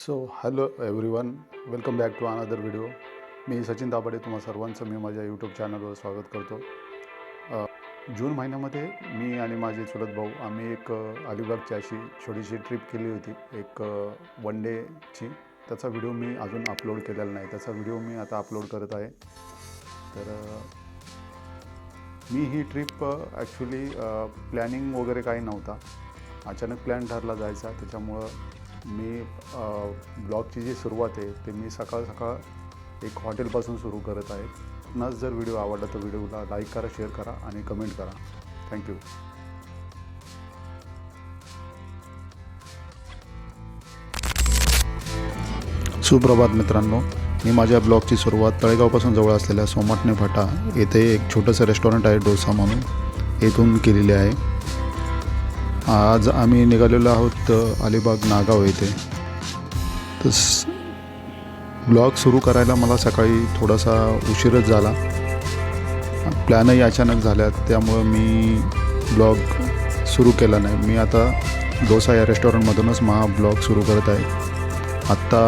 So hello everyone, welcome back to another video. मी सचिन दाभाडे तुम्हा सर्वांचं मी माझ्या यूट्यूब चॅनलवर स्वागत करतो. जून महिन्यामध्ये मी आणि माझे चुलत भाऊ आम्ही एक अलिबागची अशी छोटीशी ट्रिप केली होती, एक वन डेची. त्याचा व्हिडिओ मी अजून अपलोड केलेला नाही. त्याचा व्हिडिओ मी आता अपलोड करत आहे. तर मी ही ट्रिप ॲक्च्युली प्लॅनिंग वगैरे काही नव्हता, अचानक प्लॅन ठरला जायचा. त्याच्यामुळं मी ब्लॉगची जी सुरुवात आहे ते मी सकाळ सकाळ एक हॉटेलपासून सुरू करत आहे. नस जर व्हिडिओ आवडला तर व्हिडिओला लाईक करा, शेअर करा आणि कमेंट करा. थँक्यू. सुप्रभात मित्रांनो, मी माझ्या ब्लॉगची सुरुवात तळेगावपासून जवळ असलेल्या सोमाटणे फाटा येथे एक छोटंसं रेस्टॉरंट आहे डोसा म्हणून, येथून केलेले आहे. आज आम्ही निघालेलो आहोत अलिबाग नागाव येथे. तर ब्लॉग सुरू करायला मला सकाळी थोडासा उशीरच झाला. प्लॅनही अचानक झाल्या, त्यामुळं मी ब्लॉग सुरू केला नाही. मी आता डोसा या रेस्टॉरंटमधूनच ब्लॉग सुरू करत आहे. आत्ता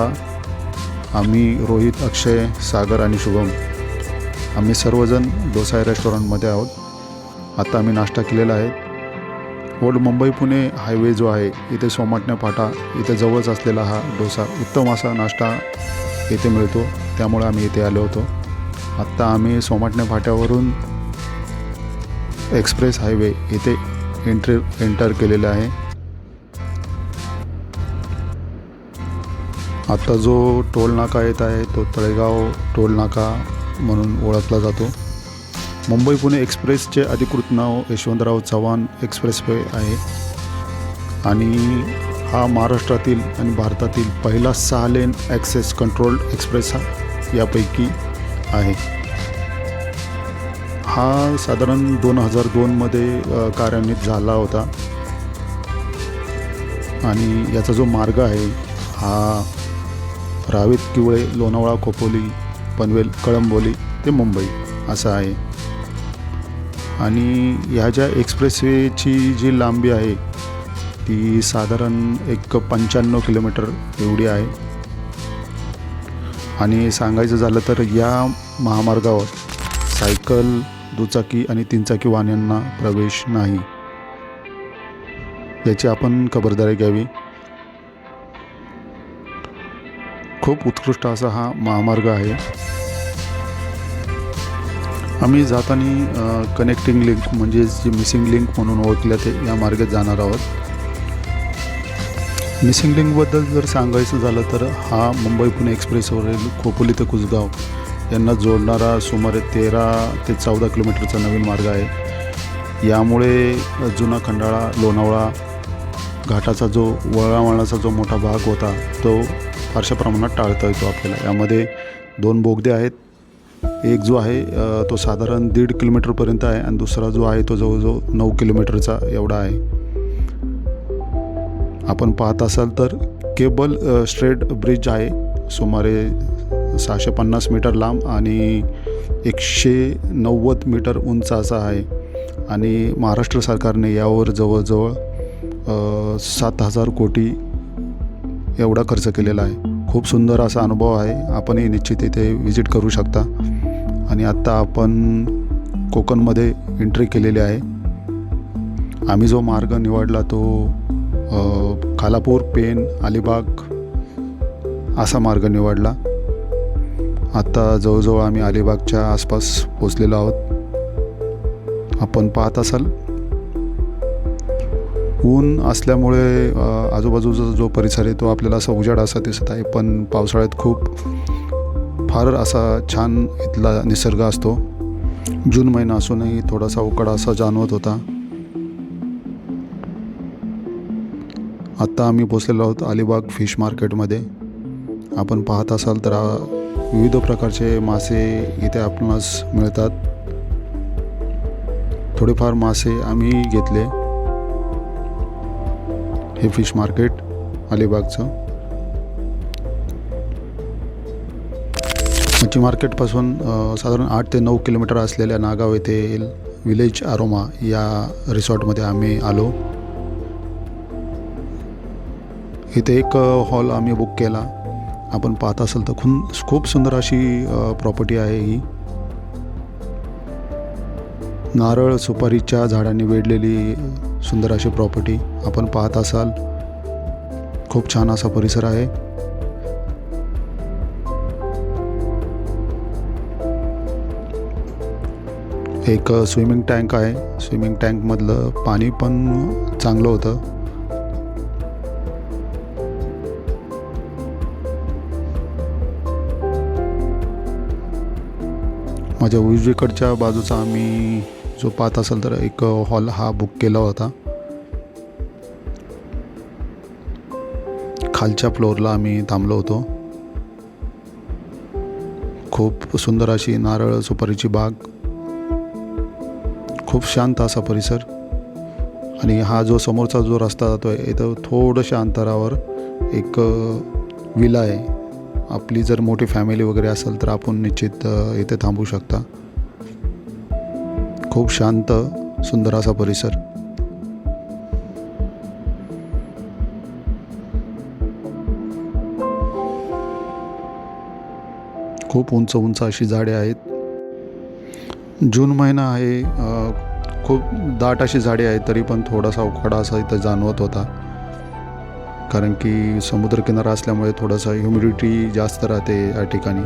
आम्ही रोहित, अक्षय, सागर आणि शुभम आम्ही सर्वजण डोसा या रेस्टॉरंटमध्ये आहोत. आता आम्ही नाश्ता केलेला आहे. ओल्ड मुंबई पुणे हायवे जो आहे इथे सोमाटणे फाटा इथे जवळच असलेला हा डोसा उत्तम असा नाश्ता येथे मिळतो, त्यामुळे आम्ही इथे आलो होतो. आत्ता आम्ही सोमाटणे फाट्यावरून एक्सप्रेस हायवे इथे एंटर केलेला आहे. आता जो टोल नाका येत आहे तो तळेगाव टोल नाका म्हणून ओळखला जातो. मुंबई पुणे एक्सप्रेसचे अधिकृत नाव यशवंतराव चव्हाण एक्सप्रेसवे आहे आणि हा महाराष्ट्रातील आणि भारतातील पहिला 6 लेन ॲक्सेस कंट्रोल्ड एक्सप्रेस यापैकी आहे. हा साधारण 2002मध्ये कार्यान्वित झाला होता आणि याचा जो मार्ग आहे हा रावेत, किवळे, लोणावळा, खोपोली, पनवेल, कळंबोली ते मुंबई असा आहे. आणि ह्या ज्या एक्सप्रेसवेची जी लांबी आहे ती साधारण एक 95 किलोमीटर एवढी आहे. आणि सांगायचं झालं तर या महामार्गावर सायकल, दुचाकी आणि 3 चाकी वाहनांना प्रवेश नाही, याची आपण खबरदारी घ्यावी. खूप उत्कृष्ट असा हा महामार्ग आहे. आम्ही जाताना कनेक्टिंग लिंक म्हणजे जी मिसिंग लिंक म्हणून ओळखल्या ते या मार्गात जाणार आहोत. मिसिंग लिंकबद्दल जर सांगायचं झालं तर हा मुंबई पुणे एक्सप्रेसवरील खोपोली ते कुसगाव यांना जोडणारा सुमारे 13 ते 14 किलोमीटरचा नवीन मार्ग आहे. यामुळे जुना खंडाळा, लोणावळा घाटाचा जो वळणावळणाचा जो मोठा भाग होता तो फारशा प्रमाणात टाळता येतो आपल्याला. यामध्ये 2 बोगदे आहेत. एक जो आहे तो साधारण 1.5 किलोमीटरपर्यंत आहे आणि दुसरा जो आहे तो जवळजवळ 9 किलोमीटरचा एवढा आहे. आपण पाहत असाल तर केबल स्ट्रेट ब्रिज आहे, सुमारे 650 मीटर लांब आणि 190 मीटर उंच असा आहे. आणि महाराष्ट्र सरकारने यावर जवळजवळ 7,000 कोटी एवढा खर्च केलेला आहे. खूप सुंदर असा अनुभव आहे. आपणही निश्चित इथे व्हिजिट करू शकता. आणि आत्ता आपण कोकणमध्ये एंट्री केलेली आहे. आम्ही जो मार्ग निवडला तो खालापूर, पेन, अलिबाग असा मार्ग निवडला. आत्ता जवळजवळ आम्ही अलिबागच्या आसपास पोचलेलो आहोत. आपण पाहत असाल ऊन असल्यामुळे आजूबाजूचा जो परिसर आहे तो आपल्याला असा उजाड असा दिसत आहे, पण पावसाळ्यात फार असा छान इथला निसर्ग असतो. जून महिना असूनही थोडासा उकाडा असा जाणवत होता. आत्ता आम्ही पोचलेलो आहोत अलिबाग फिश मार्केटमध्ये. आपण पाहत असाल तर विविध प्रकारचे मासे इथे आपणास मिळतात. थोडेफार मासे आम्ही घेतले. हे फिश मार्केट अलिबागचं. मच्छी मार्केटपासून साधारण 8 ते 9 किलोमीटर असलेल्या नागाव येथील विलेज अरोमा या रिसॉर्टमध्ये आम्ही आलो. इथे एक हॉल आम्ही बुक केला. आपण पाहत असाल तर खूप सुंदर अशी प्रॉपर्टी आहे ही. नारळ सुपारीच्या झाडांनी वेढलेली सुंदर अशी प्रॉपर्टी आपण पाहत असाल. खूप छान असा परिसर आहे. एक स्विमिंग टँक आहे. स्विमिंग टँकमधलं पाणी पण चांगलं होतं. माझ्या उजवीकडच्या बाजूचा आम्ही जो पाहत असाल तर एक हॉल हा बुक केला होता. खालच्या फ्लोअरला आम्ही थांबलो होतो. खूप सुंदर अशी नारळ सुपारीची बाग, खूप शांत असा परिसर. आणि हा जो समोरचा जो रस्ता जातो आहे इथं थोड्याशा अंतरावर एक विला आहे. आपली जर मोठी फॅमिली वगैरे असेल तर आपण निश्चित इथे थांबू शकता. खूप शांत सुंदर असा परिसर. खूप उंच उंच अशी झाडे आहेत. जून महिना आहे. खूप दाट अशी झाडे आहेत तरी पण थोडासा उकाडा असा इथं जाणवत होता. कारण की समुद्रकिनारा असल्यामुळे थोडासा ह्युमिडिटी जास्त राहते या ठिकाणी.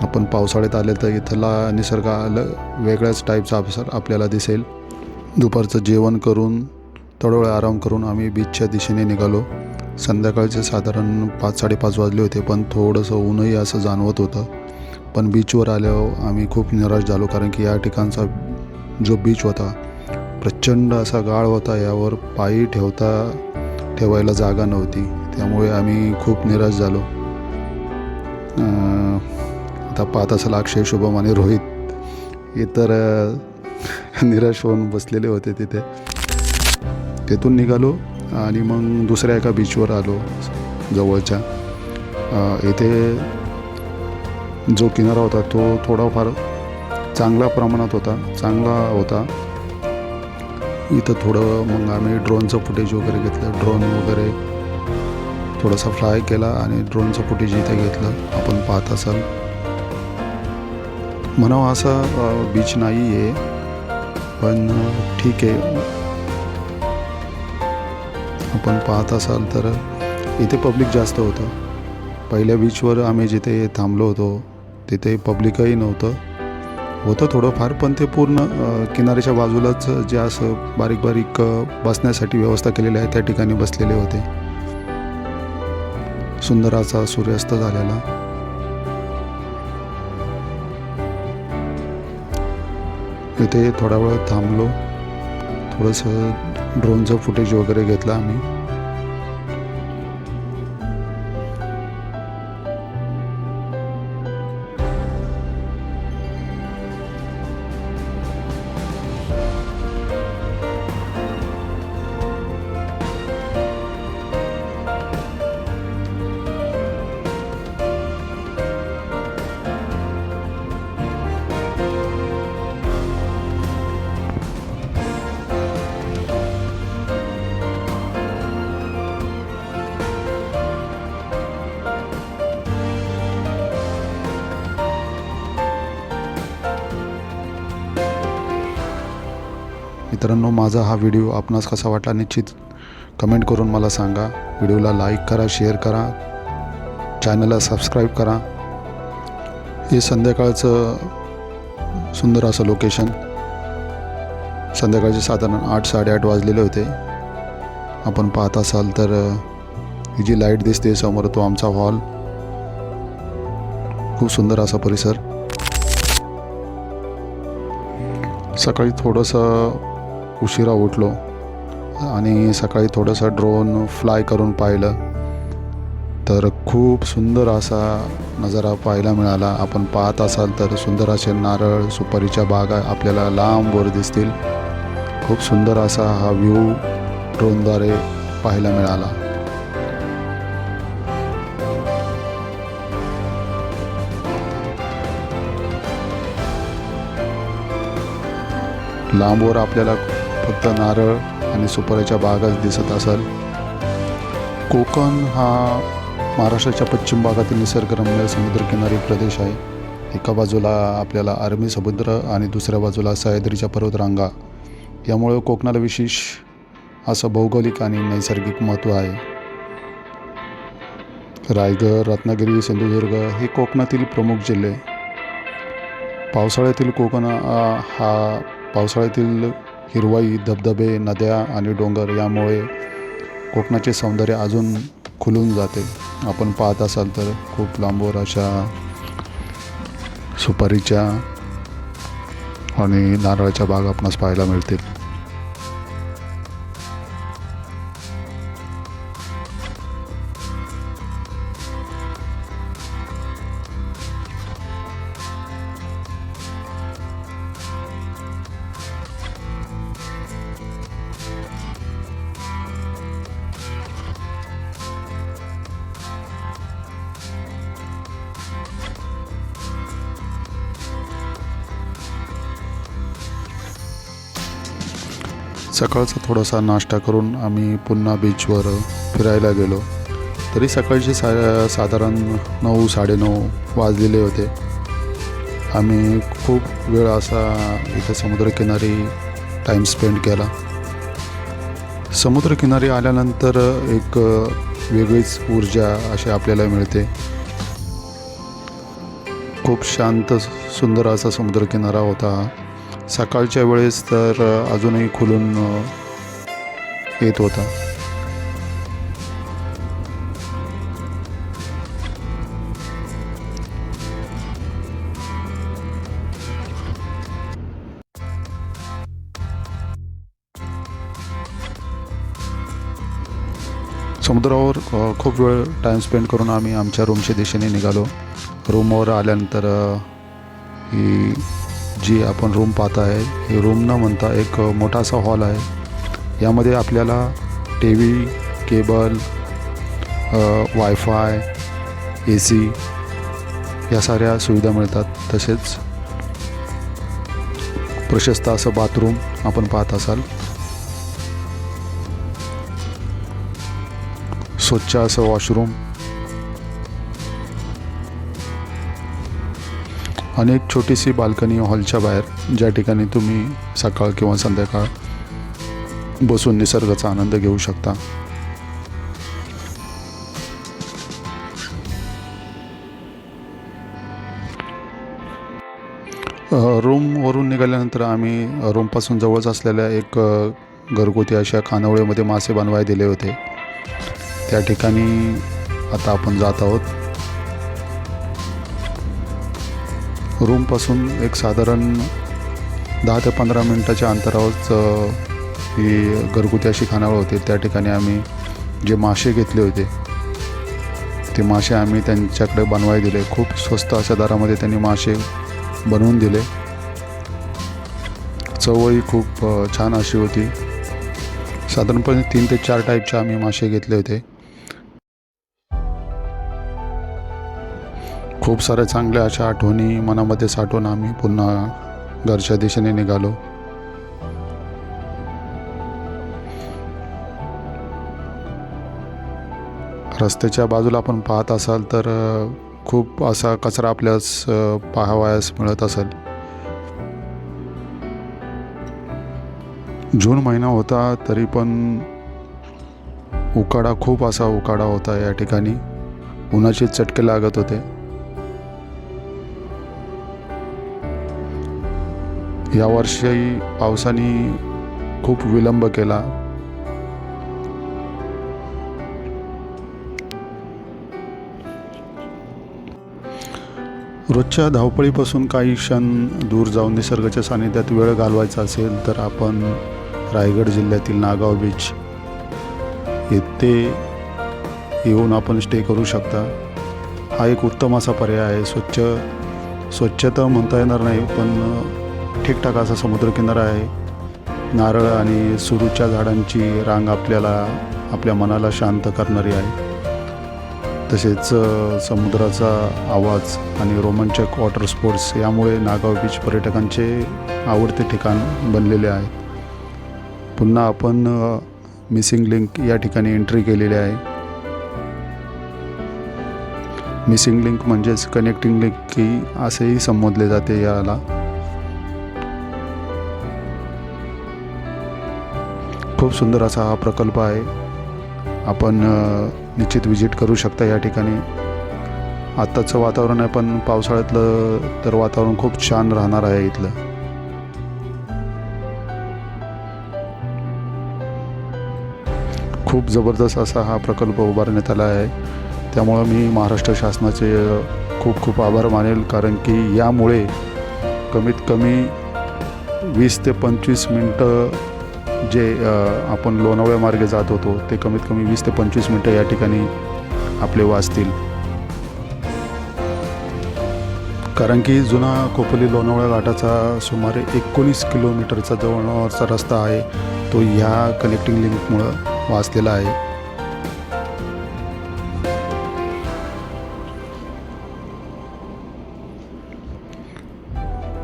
आपण पावसाळ्यात आले तर इथला निसर्ग वेगळ्याच टाईपचा आपल्याला दिसेल. दुपारचं जेवण करून थोडा वेळ आराम करून आम्ही बीचच्या दिशेने निघालो. संध्याकाळचे साधारण 5-5:30 वाजले होते, पण थोडंसं ऊनही असं जाणवत होतं. पण बीचवर आल्यावर आम्ही खूप निराश झालो, कारण की या ठिकाणचा जो बीच होता प्रचंड असा गाळ होता. यावर पायी ठेवायला जागा नव्हती. त्यामुळे आम्ही खूप निराश झालो. आता पाहत असाल अक्षय, शुभम आणि रोहित इतर निराश होऊन बसलेले होते तिथे. तिथून निघालो आणि मग दुसऱ्या एका बीचवर आलो जवळच्या. इथे जो किनारा होता तो थोडाफार चांगला होता. इथं थोडं मग आम्ही ड्रोनचं फुटेज वगैरे घेतलं. ड्रोन वगैरे थोडासा फ्लाय केला आणि ड्रोनचं फुटेज इथे घेतलं. आपण पाहत असाल. म्हणावं असा बीच नाही आहे, पण ठीक आहे. आपण पाहत असाल तर इथे पब्लिक जास्त होतं. पहिल्या बीचवर आम्ही जिथे थांबलो होतो तिथे पब्लिकही होतं थोडंफार, पण ते पूर्ण किनाऱ्याच्या बाजूलाच जे असं बारीक बारीक बसण्यासाठी व्यवस्था केलेली आहे त्या ठिकाणी बसलेले होते. सुंदर असा सूर्यास्त झालेला. इथे थोडा वेळ थांबलो. थोडंसं ड्रोनचं फुटेज वगैरे घेतलं आम्ही. मित्रांनो, माझा हा व्हिडिओ आपणास कसा वाटला निश्चित कमेंट करून मला सांगा. व्हिडिओला लाईक करा, शेअर करा, चॅनलला सबस्क्राईब करा. हे संध्याकाळचं सुंदर असं लोकेशन. संध्याकाळचे साधारण 8-8:30 वाजलेले होते. आपण पाहत असाल तर ही जी लाईट दिसते समोर तो आमचा हॉल. खूप सुंदर असा परिसर. सकाळी थोडंसं उशिरा उठलो आणि सकाळी थोडंसं ड्रोन फ्लाय करून पाहिलं तर खूप सुंदर असा नजारा पाहायला मिळाला. आपण पाहत असाल तर सुंदर असे नारळ सुपारीच्या बागा आपल्याला लांबवर दिसतील. खूप सुंदर असा हा व्ह्यू ड्रोनद्वारे पाहायला मिळाला. लांबवर आपल्याला फक्त नारळ आणि सुपारीच्या बागाच दिसत असेल. कोकण हा महाराष्ट्राच्या पश्चिम भागातील निसर्गरम्य समुद्रकिनारी प्रदेश आहे. एका बाजूला आपल्याला अरबी समुद्र आणि दुसऱ्या बाजूला सह्याद्रीच्या पर्वतरांगा. यामुळे कोकणाला विशेष असं भौगोलिक आणि नैसर्गिक महत्त्व आहे. रायगड, रत्नागिरी, सिंधुदुर्ग हे कोकणातील प्रमुख जिल्हे. पावसाळ्यातील कोकण हा पावसाळ्यातील हिरवाई, धबधबे, नद्या आणि डोंगर यामुळे कोकणाचे सौंदर्य अजून खुलून जाते. आपण पाहत असाल तर खूप लांबवर अशा सुपारीच्या आणि नारळाच्या बाग आपणास पाहायला मिळतील. सकाळचा थोडासा नाश्ता करून आम्ही पुन्हा बीचवर फिरायला गेलो. तरी सकाळचे साधारण 9-9:30 वाजलेले होते. आम्ही खूप वेळ असा इथे समुद्रकिनारी टाईम स्पेंड केला. समुद्रकिनारी आल्यानंतर एक वेगळीच ऊर्जा अशी आपल्याला मिळते. खूप शांत सुंदर असा समुद्रकिनारा होता. सकाळच्या वेळेस तर अजूनही खुलून येत होता. समुद्रावर खूप वेळ टाईम स्पेंड करून आम्ही आमच्या रूमच्या दिशेने निघालो. रूमवर आल्यानंतर ही जी आपण रूम पाहत आहे ही रूम न म्हणता एक मोठा असा हॉल आहे. यामध्ये आपल्याला T V, cable, wifi, AC या साऱ्या सुविधा मिळतात. तसेच प्रशस्त असं बाथरूम आपण पाहत असाल. स्वच्छ असं वॉशरूम आणि एक छोटीशी बाल्कनी हॉलच्या बाहेर, ज्या ठिकाणी तुम्ही सकाळ किंवा संध्याकाळ बसून निसर्गाचा आनंद घेऊ शकता. रूमवरून निघाल्यानंतर आम्ही रूमपासून जवळच असलेल्या एक घरगुती अशा खानावळीमध्ये मासे बनवायला दिले होते. त्या ठिकाणी आता आपण जात आहोत. रूमपासून एक साधारण 10 ते 15 मिनटाच्या अंतरावरच ही घरगुती अशी खानावळ होती. त्या ठिकाणी आम्ही जे मासे घेतले होते ते मासे आम्ही त्यांच्याकडे बनवायला दिले. खूप स्वस्त अशा दरामध्ये त्यांनी मासे बनवून दिले. चवही खूप छान अशी होती. साधारणपणे 3 ते 4 टाईपचे आम्ही मासे घेतले होते. खूप साऱ्या चांगल्या अशा आठवणी मनामध्ये साठवून आम्ही पुन्हा घरच्या दिशेने निघालो. रस्त्याच्या बाजूला आपण पाहत असाल तर खूप असा कचरा आपल्यास पाहावयास मिळत असेल. जून महिना होता तरी पण खूप असा उकाडा होता. या ठिकाणी उन्हाचे चटके लागत होते. यावर्षी पावसाने खूप विलंब केला. रोजच्या धावपळीपासून काही क्षण दूर जाऊन निसर्गाच्या सानिध्यात वेळ घालवायचा असेल तर आपण रायगड जिल्ह्यातील नागाव बीच येथे येऊन आपण स्टे करू शकता. हा एक उत्तम असा पर्याय आहे. स्वच्छता म्हणता येणार नाही, पण ठीकठाक असा समुद्रकिनारा आहे. नारळ आणि सुरूच्या झाडांची रांग आपल्या मनाला शांत करणारी आहे. तसेच समुद्राचा आवाज आणि रोमांचक वॉटर स्पोर्ट्स यामुळे नागाव बीच पर्यटकांचे आवडते ठिकाण बनलेले आहे. पुन्हा आपण मिसिंग लिंक या ठिकाणी एंट्री केलेली आहे. मिसिंग लिंक म्हणजेच कनेक्टिंग लिंक की असेही संबोधले जाते याला. खूप सुंदर असा हा प्रकल्प आहे. आपण निश्चित विजिट करू शकता या ठिकाणी. आत्ताचं वातावरण आहे, पण पावसाळ्यातलं तर वातावरण खूप छान राहणार आहे इथलं. खूप जबरदस्त असा हा प्रकल्प उभारण्यात आला आहे. त्यामुळं मी महाराष्ट्र शासनाचे खूप खूप आभार मानेल, कारण की यामुळे कमीत कमी 20 ते 25 मिनटं जे आपण लोणावळ्यामार्गे जात होतो ते कमीत कमी 20 ते 25 मिनटं या ठिकाणी आपले वाचतील. कारण की जुना खोपोली लोणावळा घाटाचा सुमारे 19 किलोमीटरचा जवळचा रस्ता आहे, तो ह्या कनेक्टिंग लिंकमुळं वाचलेला आहे.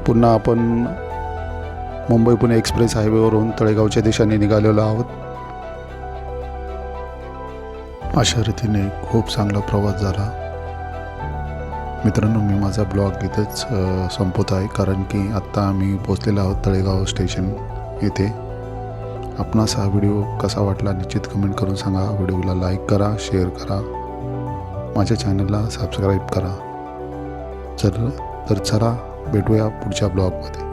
पुन्हा आपण मुंबई पुणे एक्सप्रेस हायवेवरून तळेगावच्या दिशेने निघालेलो आहोत. अशा रीतीने खूप चांगला प्रवास झाला. मित्रांनो, मी माझा ब्लॉग इथंच संपवत आहे, कारण की आत्ता आम्ही पोचलेलो आहोत तळेगाव स्टेशन येथे. आपणास हा व्हिडिओ कसा वाटला निश्चित कमेंट करून सांगा. व्हिडिओला लाईक करा, शेअर करा, माझ्या चॅनलला सबस्क्राईब करा. तर चला भेटूया पुढच्या ब्लॉगमध्ये.